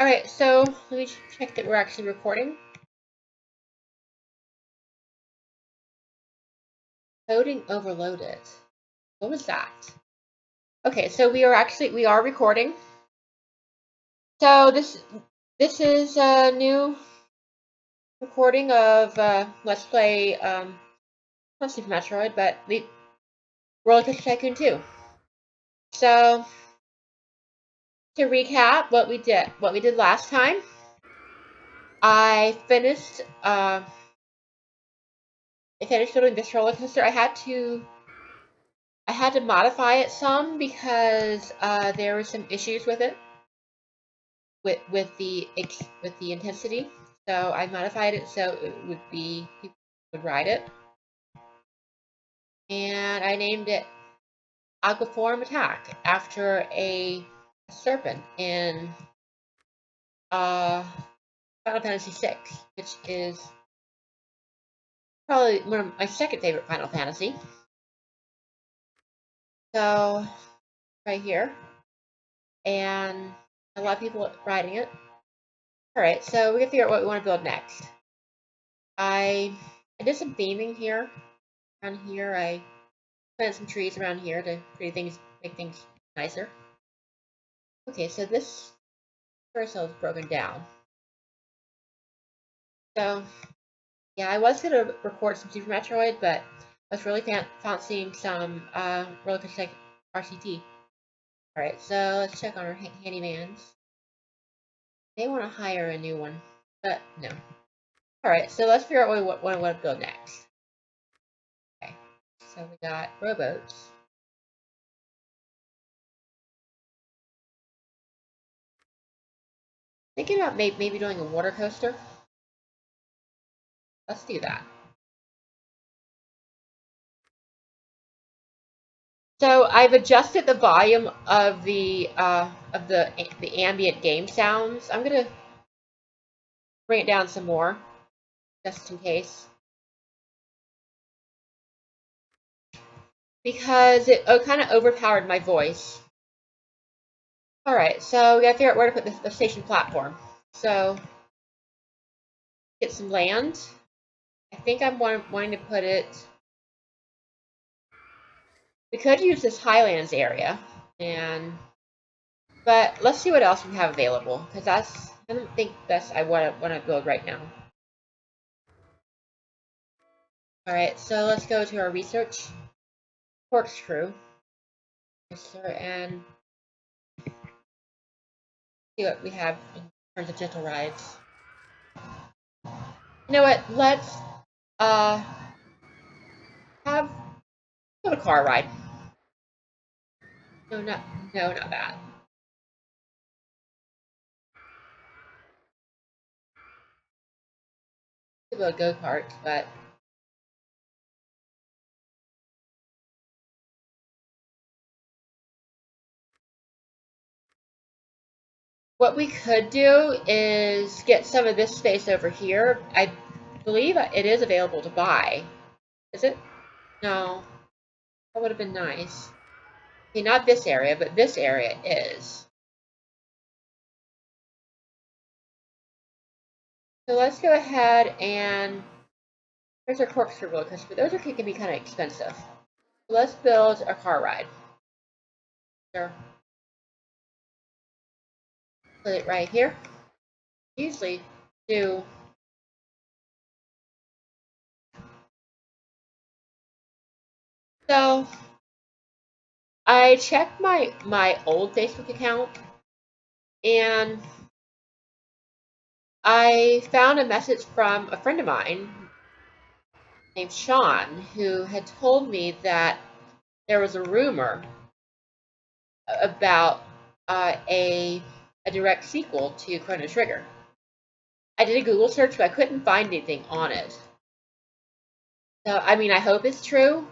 Alright, so let me check that we're actually recording. Coding overloaded. What was that? Okay, so we are recording. So this is a new recording of Let's Play not Super Metroid, but the RollerCoaster Tycoon 2. So to recap what we did last time, I finished building this roller coaster. I had to modify it some because there were some issues with it, with the intensity. So I modified it so it would be people would ride it, and I named it Anguiform Attack after a serpent in Final Fantasy VI, which is probably one of my second favorite Final Fantasy. So right here, and a lot of people riding it. Alright, so we can figure out what we want to build next. I did some theming here. Around here, I planted some trees around here to make things nicer. Okay, so this carousel is broken down. So, yeah, I was going to record some Super Metroid, but I was really fancying some RollerCoaster RCT. Alright, so let's check on our handymans. They want to hire a new one, but no. Alright, so let's figure out what we want to build next. Okay, so we got rowboats. Thinking about maybe doing a water coaster. Let's do that. So I've adjusted the volume of the ambient game sounds. I'm gonna bring it down some more, just in case, because it kind of overpowered my voice. All right, so we gotta figure out where to put the station platform. So get some land. I think I'm wanting to put it. We could use this highlands area, but let's see what else we have available, because I don't think that's I want to build right now. All right, so let's go to our research. Corkscrew. And see what we have in terms of gentle rides. You know what? Let's have a car ride. No, not that. A go-kart, but what we could do is get some of this space over here. I believe it is available to buy. Is it? No. That would have been nice. Okay, not this area, but this area is. So let's go ahead and there's our corkscrew roller coaster, but those can be kind of expensive. So let's build a car ride. Sure. Put it right here. Usually do so. I checked my old Facebook account, and I found a message from a friend of mine named Sean, who had told me that there was a rumor about a direct sequel to Chrono Trigger. I did a Google search, but I couldn't find anything on it. So, I mean, I hope it's true,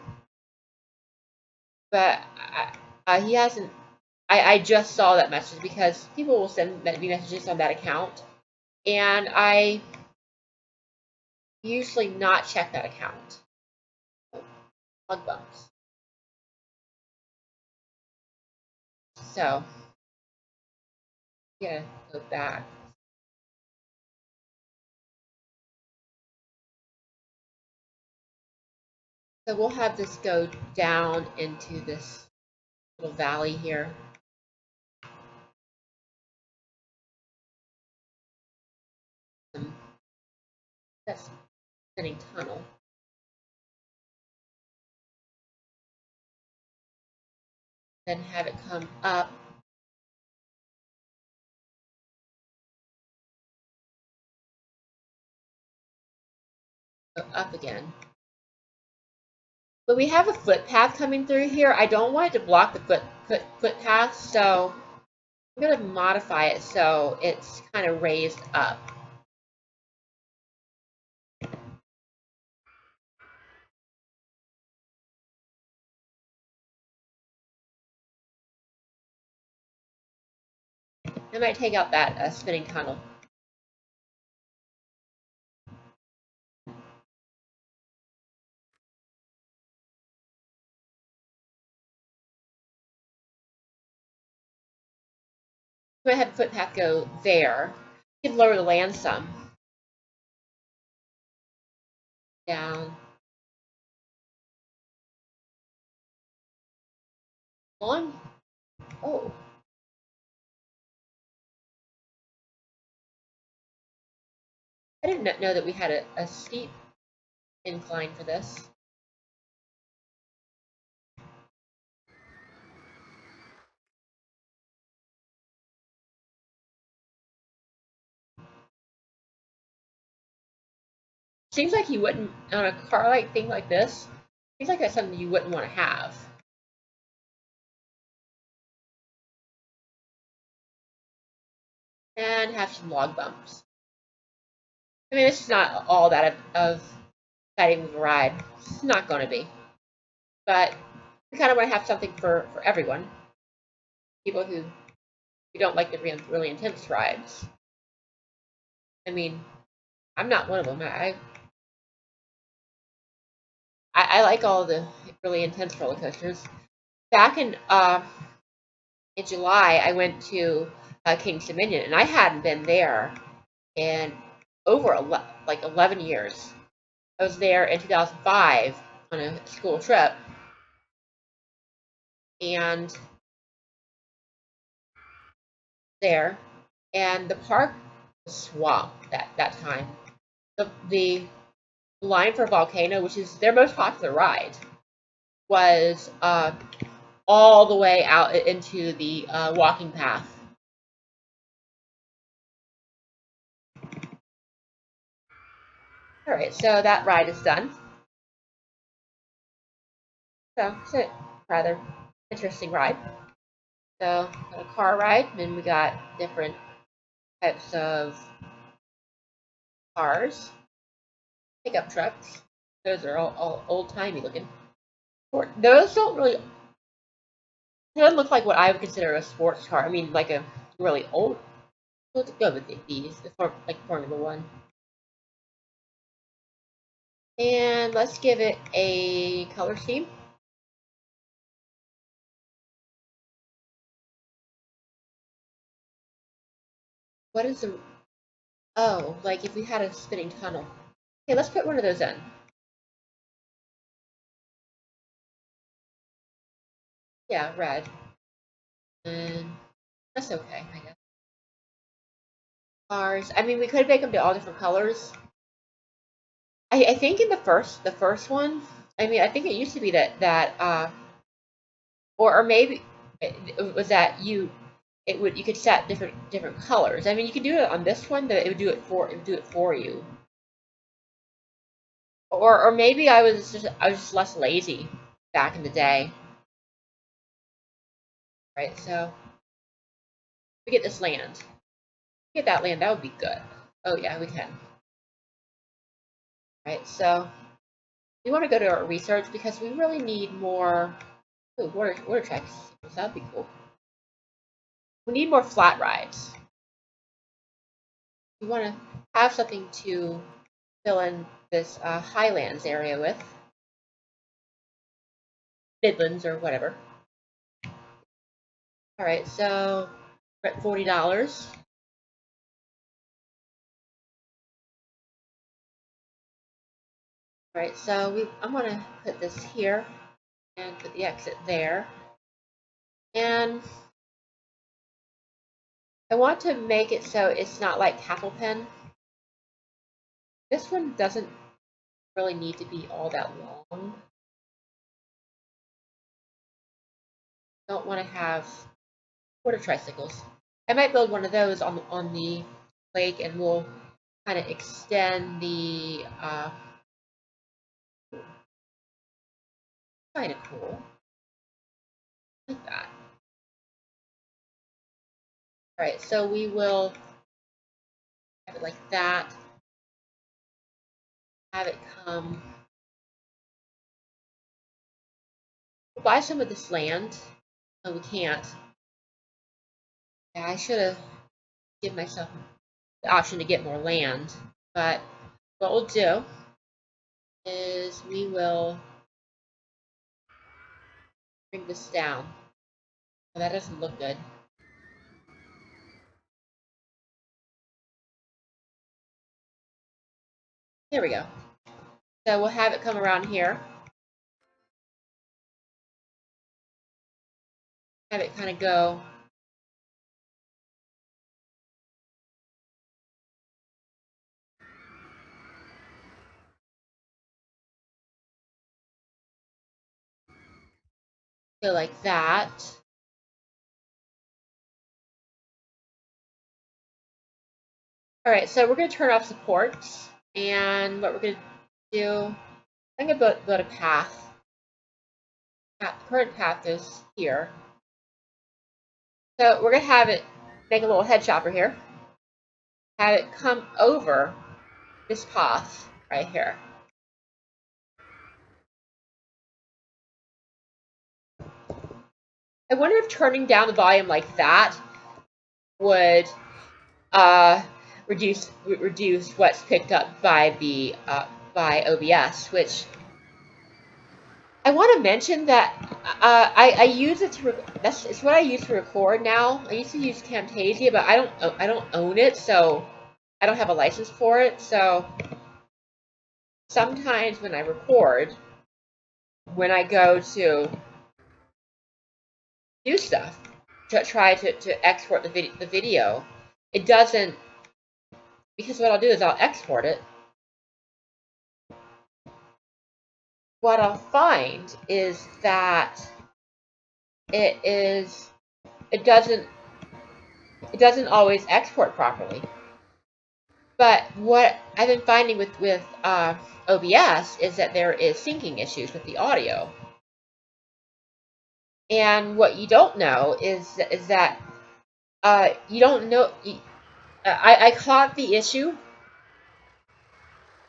but he hasn't. I just saw that message because people will send me messages on that account, and I usually not check that account. Bug bumps. So, yeah, go back. So we'll have this go down into this little valley here. That's spinning tunnel. Then have it come up. Go up again. But we have a footpath coming through here. I don't want it to block the footpath, so I'm going to modify it so it's kind of raised up. I might take out that spinning tunnel. I'm going to have the footpath go there. You can lower the land some. Down. On. Oh. I didn't know that we had a steep incline for this. Seems like you wouldn't, on a car-like thing like this, seems like that's something you wouldn't want to have. And have some log bumps. I mean, this is not all that of exciting of a ride. It's not going to be. But we kind of want to have something for everyone. People who don't like the really intense rides. I mean, I'm not one of them. I like all the really intense roller coasters. Back in July, I went to King's Dominion, and I hadn't been there in over 11 years. I was there in 2005 on a school trip, and the park was swamped that time. The line for Volcano, which is their most popular ride, was all the way out into the walking path. All right, so that ride is done. So it's a rather interesting ride. So a car ride, and we got different types of cars, pickup trucks. Those are all old-timey looking. Those don't really, they don't look like what I would consider a sports car. I mean, like a really old. Let's go with these, like Formula One. And let's give it a color scheme. What is the, oh, like if we had a spinning tunnel. Okay, let's put one of those in. Yeah, red. And that's okay, I guess. Cars. I mean, we could make them to all different colors. I think in the first one, I mean, I think it used to be or maybe it was that you could set different colors. I mean, you could do it on this one, that it would do it for you. Or maybe I was just less lazy back in the day. Right, so we get this land. Get that land, that would be good. Oh yeah, we can. Right, so we want to go to our research because we really need more water tracks. That'd be cool. We need more flat rides. We want to have something to fill in this highlands area with. Midlands or whatever. Alright, so we're at $40. Alright, so I'm going to put this here and put the exit there. And I want to make it so it's not like Tacklepen. This one doesn't really need to be all that long. Don't want to have quarter tricycles. I might build one of those on the lake, and we'll kind of extend the kind of cool like that. All right, so we will have it like that. Have it come. We'll buy some of this land. No, we can't. Yeah, I should have given myself the option to get more land. But what we'll do is we will bring this down. Oh, that doesn't look good. There we go. So we'll have it come around here. Have it kind of go. Go like that. All right, so we're going to turn off supports, and what we're going to do, I'm going to build a path. The current path is here. So we're going to have it make a little head chopper here. Have it come over this path right here. I wonder if turning down the volume like that would reduce what's picked up by the by OBS, which I want to mention that I use it to it's what I use to record now. I used to use Camtasia, but I don't own it, so I don't have a license for it. So sometimes when I record, when I go to do stuff to try to export the video, it doesn't, because what I'll do is I'll export it. What I'll find is that it doesn't always export properly. But what I've been finding with OBS is that there is syncing issues with the audio. And what you don't know is that you don't know. I caught the issue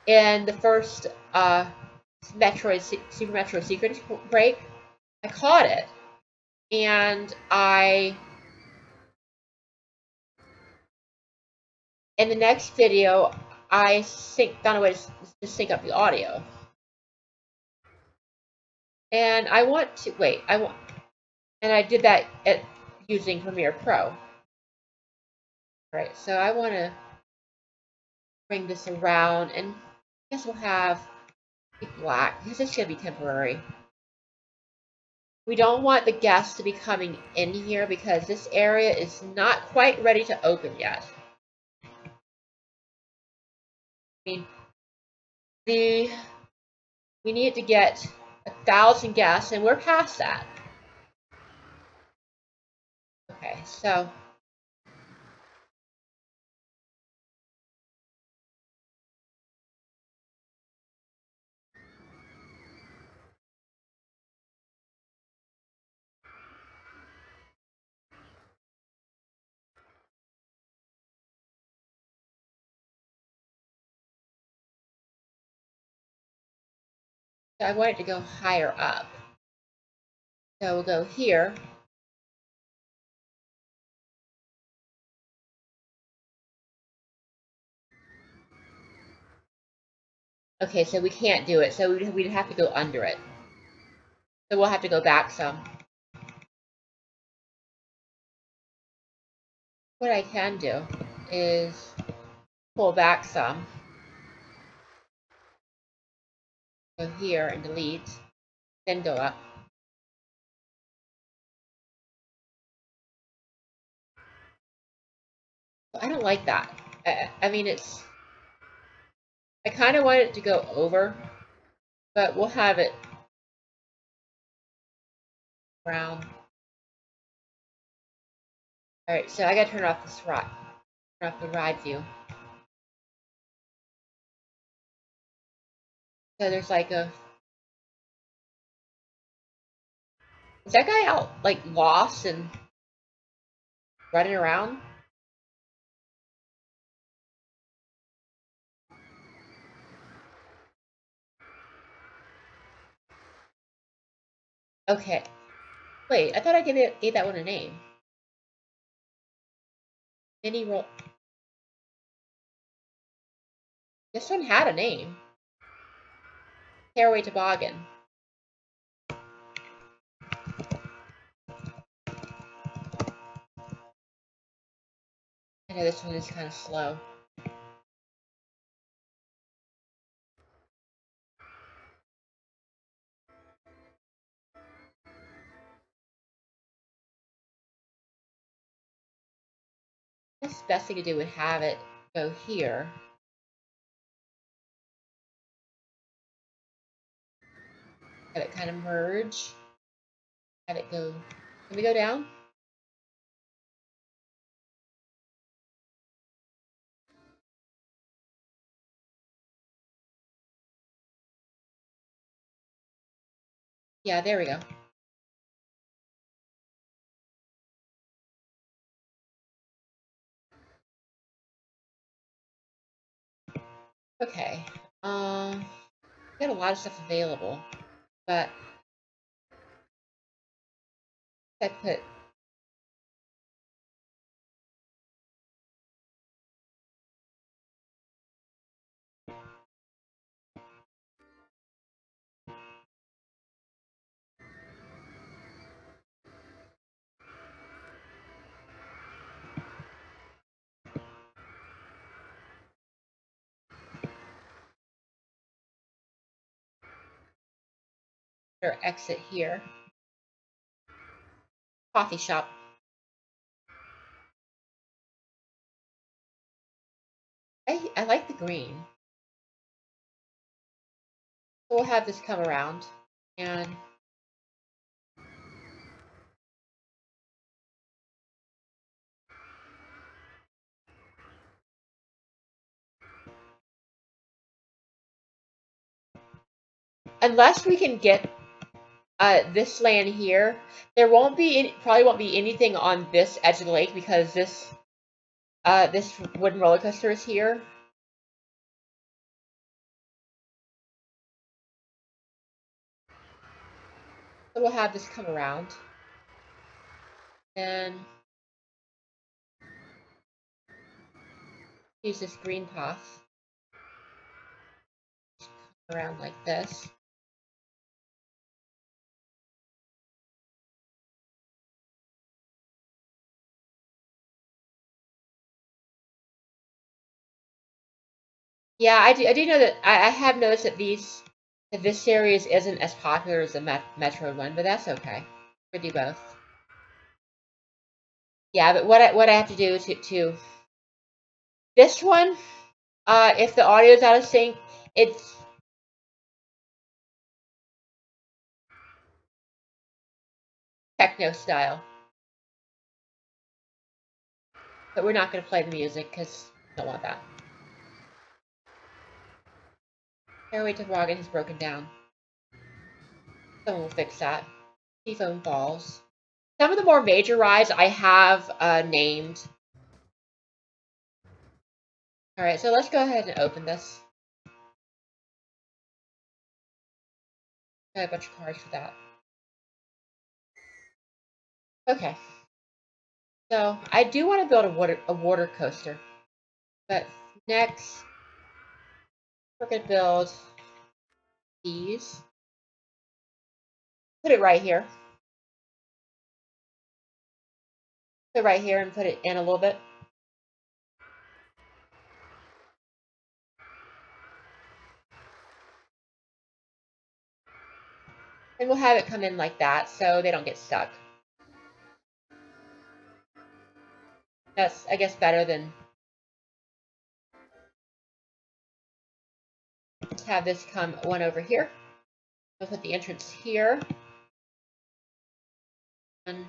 in the first Super Metroid Secrets break. I caught it, and in the next video, I found a way to sync up the audio. And I want to wait. And I did that using Premiere Pro. All right, so I want to bring this around, and I guess we'll have it black because it's going to be temporary. We don't want the guests to be coming in here because this area is not quite ready to open yet. I mean, we need to get 1,000 guests, and we're past that. Okay, so I want it to go higher up. So we'll go here. Okay, so we can't do it. So we'd have to go under it. So we'll have to go back some. What I can do is pull back some. Go here and delete, then go up. I don't like that. I mean, I kind of want it to go over, but we'll have it around. Alright, so I gotta turn off this ride. Turn off the ride view. So there's like a... Is that guy out, like, lost and running around? Okay. Wait, I thought I gave that one a name. Mini roll... This one had a name. Stairway Toboggan. I know this one is kind of slow. I guess the best thing to do would have it go here. Have it kind of merge. Have it go... Can we go down? Yeah, there we go. Okay. We got a lot of stuff available, but I put... or exit here. Coffee shop. I like the green. So we'll have this come around, and unless we can get this land here, there won't be any, probably won't be anything on this edge of the lake because this wooden roller coaster is here. So we'll have this come around, and use this green path around like this. Yeah, I do know that I have noticed that this series isn't as popular as the Metroid one, but that's okay. We do both. Yeah, but what I have to do to this one, if the audio is out of sync, it's techno style. But we're not going to play the music because we don't want that. Stairway Toboggan has broken down. Someone will fix that. Seafoam Falls. Some of the more major rides I have named. Alright, so let's go ahead and open this. Got a bunch of cards for that. Okay. So, I do want to build a water coaster. But next, we're going to build these. Put it right here. Put it right here and put it in a little bit. And we'll have it come in like that so they don't get stuck. That's, I guess, better than have this come one over here. We'll put the entrance here. And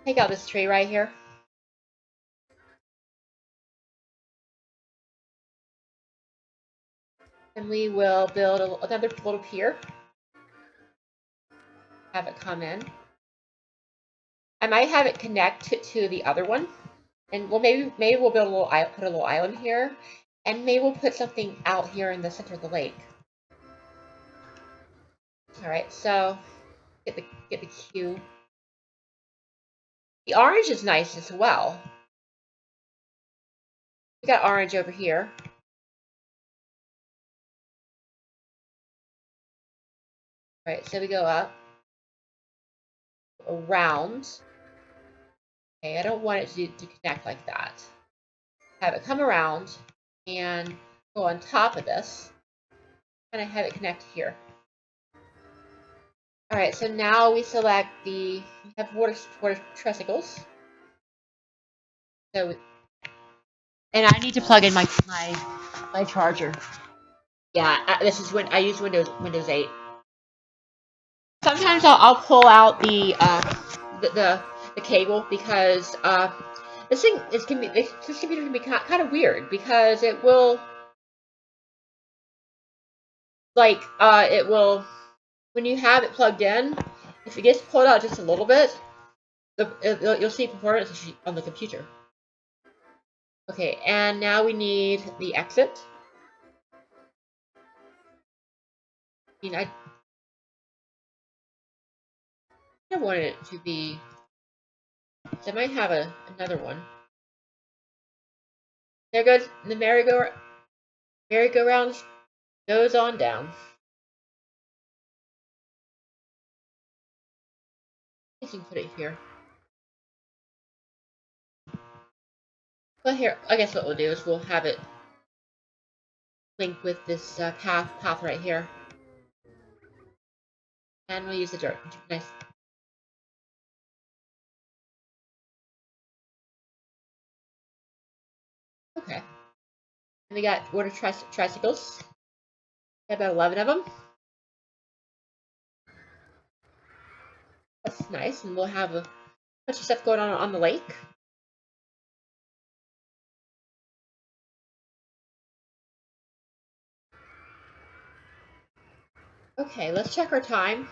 take out this tree right here. And we will build another little pier. Have it come in. I might have it connect to the other one. And well, maybe we'll build a little put a little island here. And maybe we'll put something out here in the center of the lake. Alright, so get the cue. The orange is nice as well. We got orange over here. Alright, so we go up. Around. Okay, I don't want it to connect like that. Have it come around and go on top of this. And I have it connect here. Alright, so now we select we have water tricycles. So, and I need to plug in my charger. Yeah, this is when I use Windows 8. Sometimes I'll pull out the cable because this computer can be kind of weird because it will when you have it plugged in, if it gets pulled out just a little bit, you'll see performance on the computer. Okay, and now we need the exit. I mean, I wanted it to be. So I might have another one. There goes the merry-go-round goes on down. I can put it here. But here, I guess what we'll do is we'll have it link with this path right here. And we'll use the dirt. Nice. Okay. And we got water tricycles. Got about 11 of them. That's nice. And we'll have a bunch of stuff going on the lake. Okay, let's check our time.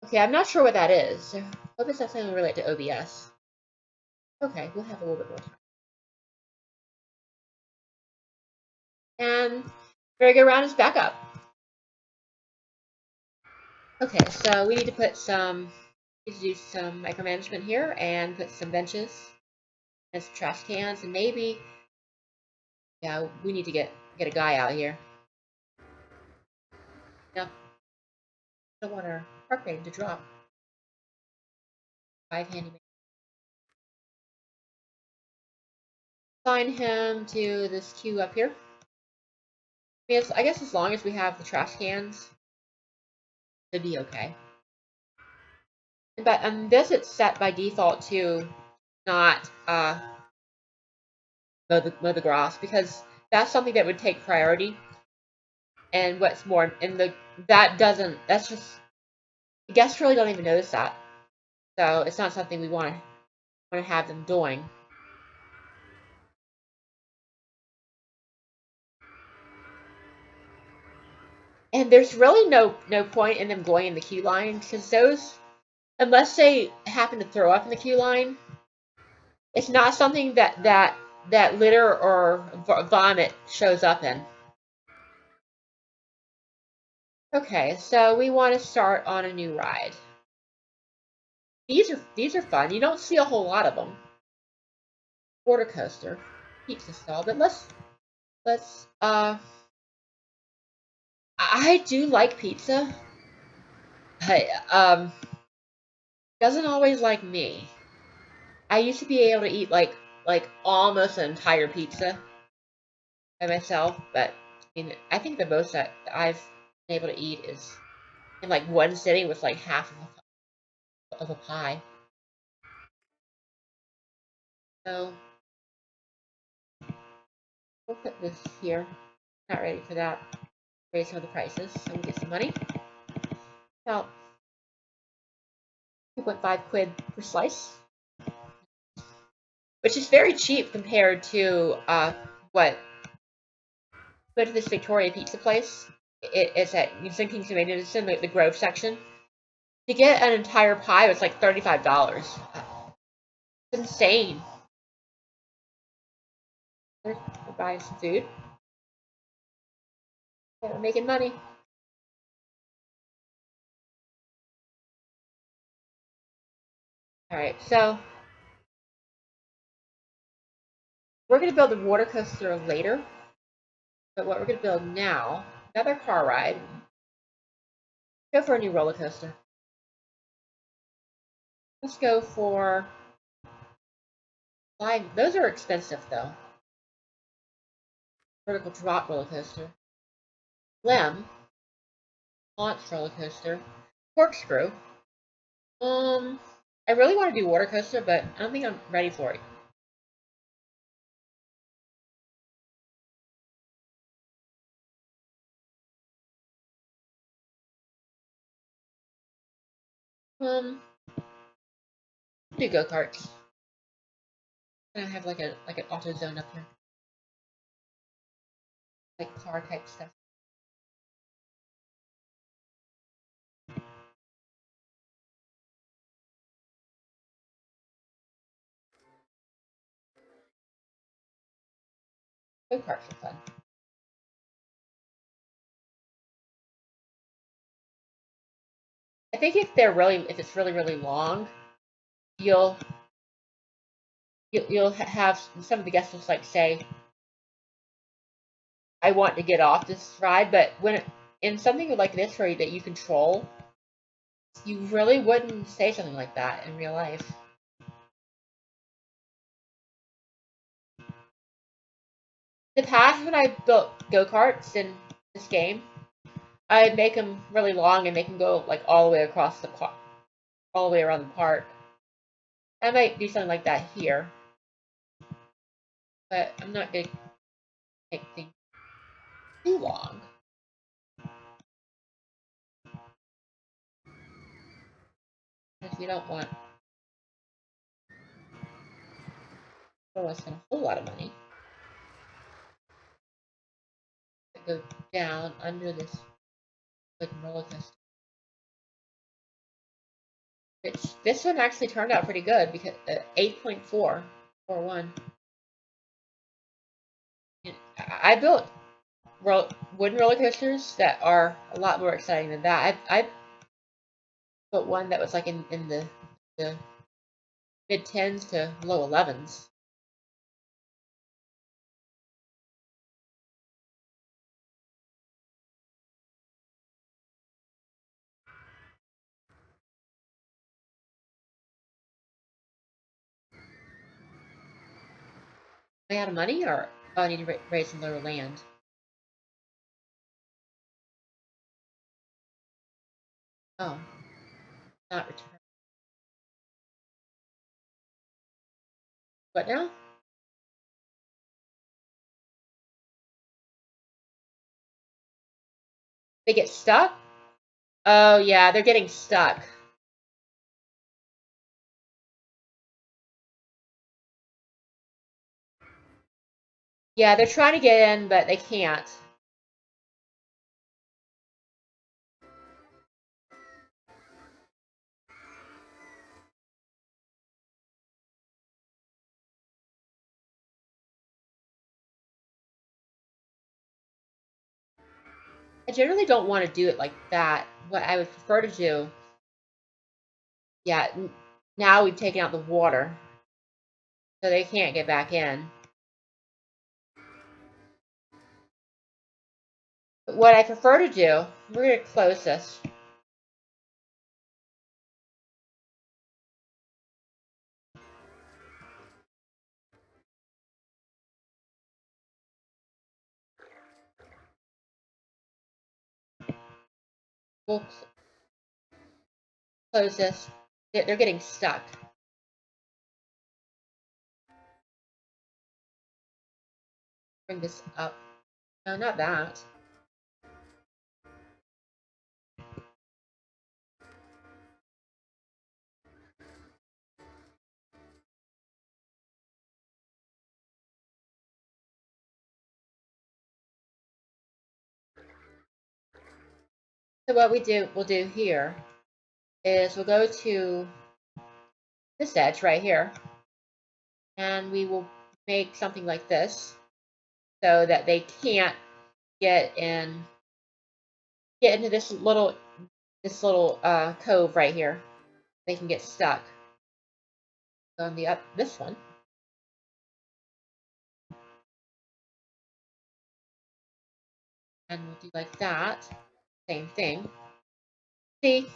Okay, I'm not sure what that is. I hope it's not something related to OBS. Okay, we'll have a little bit more time. And merry-go-round is back up. Okay, so we need to put do some micromanagement here and put some benches and some trash cans and maybe, yeah, we need to get a guy out here. No, I don't want our park rating to drop. 5 handyman. Assign him to this queue up here. I guess as long as we have the trash cans, it'd be okay. But this it's set by default to not mow the grass because that's something that would take priority. And what's more, that's just guests really don't even notice that, so it's not something we want to have them doing. And there's really no point in them going in the queue line because those, unless they happen to throw up in the queue line, it's not something that litter or vomit shows up in. Okay, so we want to start on a new ride. These are fun. You don't see a whole lot of them. RollerCoaster, pizza stall, but let's I do like pizza, but doesn't always like me. I used to be able to eat like like almost an entire pizza by myself, but I mean, I think the most that I've been able to eat is in like one sitting with like half of a pie. So we'll put this here. Not ready for that. Raise some of the prices so we get some money. About 2.5 quid per slice, which is very cheap compared to what. Go to this Victoria pizza place. It's at Kingston Maine. It's in the Grove section. To get an entire pie, it was like $35. It's insane. We're buying some food. Yeah, we're making money. Alright, so we're going to build a water coaster later. But what we're going to build now, another car ride. Go for a new roller coaster. Let's go for flying. Those are expensive though. Vertical drop roller coaster. Lem. Launch roller coaster. Corkscrew. I really want to do water coaster, but I don't think I'm ready for it. Do go-karts. I have like an auto zone up here. Like car type stuff. Go-karts are fun. I think if it's really long, you'll have some of the guests just like say, I want to get off this ride, but in something like this where that you control, you really wouldn't say something like that in real life. In the past, when I built go-karts in this game, I'd make them really long and make them go like all the way across the park, all the way around the park. I might do something like that here, but I'm not going to make things too long. Because you don't want to spend a whole lot of money to go down under this like roller coaster. Which this one actually turned out pretty good because 8.441. I built wooden roller coasters that are a lot more exciting than that. I built one that was like in the mid 10s to low 11s. Am I out of money or I need to raise some lower land? Oh, not return. What now? They get stuck? Oh yeah, they're getting stuck. Yeah, they're trying to get in, but they can't. I generally don't want to do it like that. What I would prefer to do, yeah, now we've taken out the water, so they can't get back in. But what I prefer to do, we're going to close this. we'll close this. They're getting stuck. Bring this up. No, not that. So what we'll do here is we'll go to this edge right here, and we will make something like this so that they can't get into this little cove right here. They can get stuck. So on this one, and we'll do like that. Same thing. See,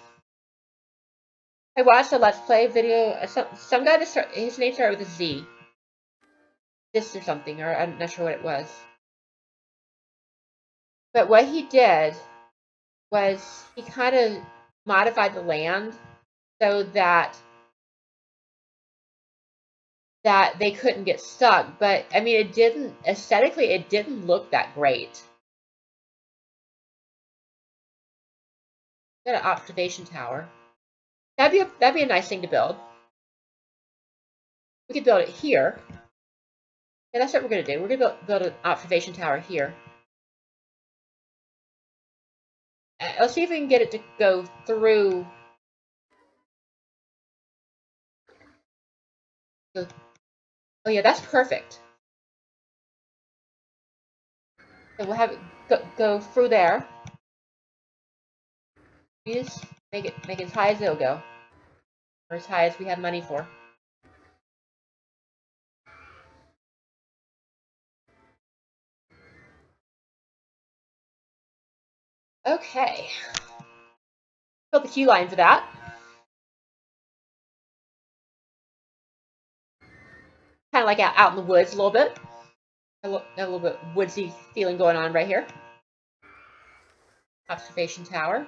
I watched a Let's Play video. Some guy his name started with a Z. This or something, or I'm not sure what it was. But what he did was he kind of modified the land so that they couldn't get stuck. But I mean, aesthetically, it didn't look that great. Got an observation tower. That'd be a nice thing to build. We could build it here. Yeah, that's what we're gonna do. We're gonna build an observation tower here. Let's see if we can get it to go through. Oh yeah, that's perfect. So we'll have it go through there. We just make it as high as it'll go, or as high as we have money for. Okay. Build the queue line for that. Kind of like out in the woods a little bit. A little bit woodsy feeling going on right here. Observation tower.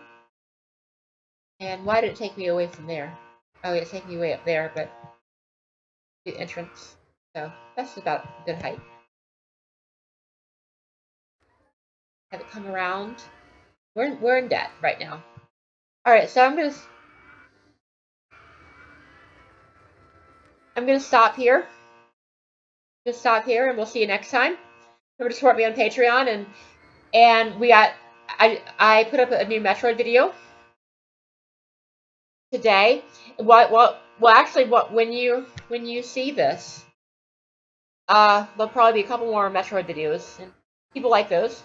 And why did it take me away from there? Oh, it's taking me way up there, but the entrance. So that's about a good height. Have it come around. We're in debt right now. All right, so I'm gonna stop here. Just stop here, and we'll see you next time. Remember to support me on Patreon, and we got I put up a new Metroid video today. Well, actually, when you see this, there'll probably be a couple more Metroid videos, and people like those,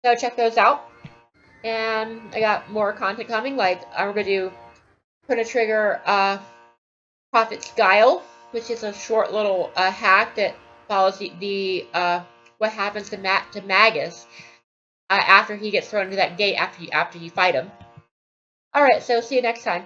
so check those out. And I got more content coming. Like I'm gonna do Chrono Trigger Prophet's Guile, which is a short little hack that follows the what happens to Magus after he gets thrown into that gate after you fight him. All right, so see you next time.